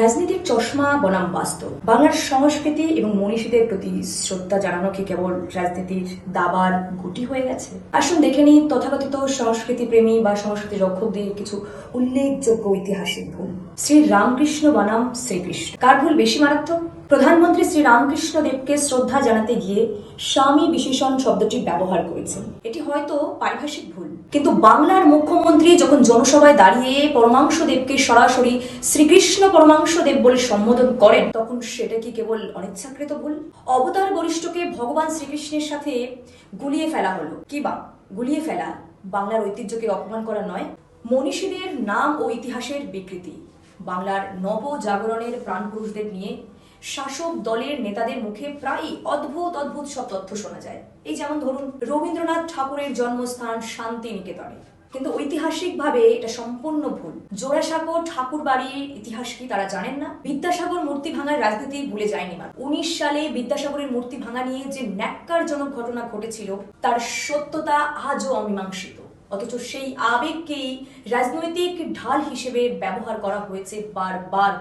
রাজনীতির চশমা বনাম বাস্তব। বাংলার সংস্কৃতি এবং মনীষীদের প্রতি শ্রদ্ধা জানানো কি কেবল রাজনীতির দাবার গুটি হয়ে গেছে? আসুন দেখে নিই তথাকথিত সংস্কৃতি প্রেমী বা সংস্কৃতি রক্ষকদের কিছু উল্লেখযোগ্য ঐতিহাসিক ভুল। শ্রী রামকৃষ্ণ বনাম শ্রীকৃষ্ণ, কার ভুল বেশি মারাত্মক? প্রধানমন্ত্রী শ্রী রামকৃষ্ণ দেবকে শ্রদ্ধা জানাতে গিয়ে স্বামী বিশেষণ শব্দটি ব্যবহার করেছেন। এটি হয়তো পারিভাষিক ভুল, কিন্তু বাংলার মুখ্যমন্ত্রী যখন জনসভায় দাঁড়িয়ে পরমাংশ দেবকে সরাসরি শ্রীকৃষ্ণ পরমাংশ দেব বলে সম্বোধন করেন, তখন সেটা কি কেবল অনিচ্ছাকৃত ভুল? অবতার বরিষ্ঠকে ভগবান শ্রীকৃষ্ণের সাথে গুলিয়ে ফেলা হলো, কিবা গুলিয়ে ফেলা বাংলার ঐতিহ্যকে অপমান করা নয়? মনীষীদের নাম ও ইতিহাসের বিকৃতি। বাংলার নবজাগরণের প্রাণপুরুষদের নিয়ে শাসক দলের নেতাদের মুখে প্রায় অদ্ভুত অদ্ভুত সব তথ্য শোনা যায়। এই যেমন ধরুন, রবীন্দ্রনাথ ঠাকুরের জন্মস্থান শান্তিনিকেতনে, কিন্তু ঐতিহাসিকভাবে এটা সম্পূর্ণ ভুল। জোড়াসাঁকো ঠাকুর বাড়ির ইতিহাস কি তারা জানেন না? বিদ্যাসাগর মূর্তি ভাঙার রাজনীতি ভুলে যায়নি মানুষ। 19 সালে বিদ্যাসাগরের মূর্তি ভাঙা নিয়ে যে ন্যাক্কারজনক ঘটনা ঘটেছিল তার সত্যতা আজও অমীমাংসিত, অথচ সেই আবেগকেই রাজনৈতিক ঢাল হিসেবে ব্যবহার করা হয়েছে বারবার।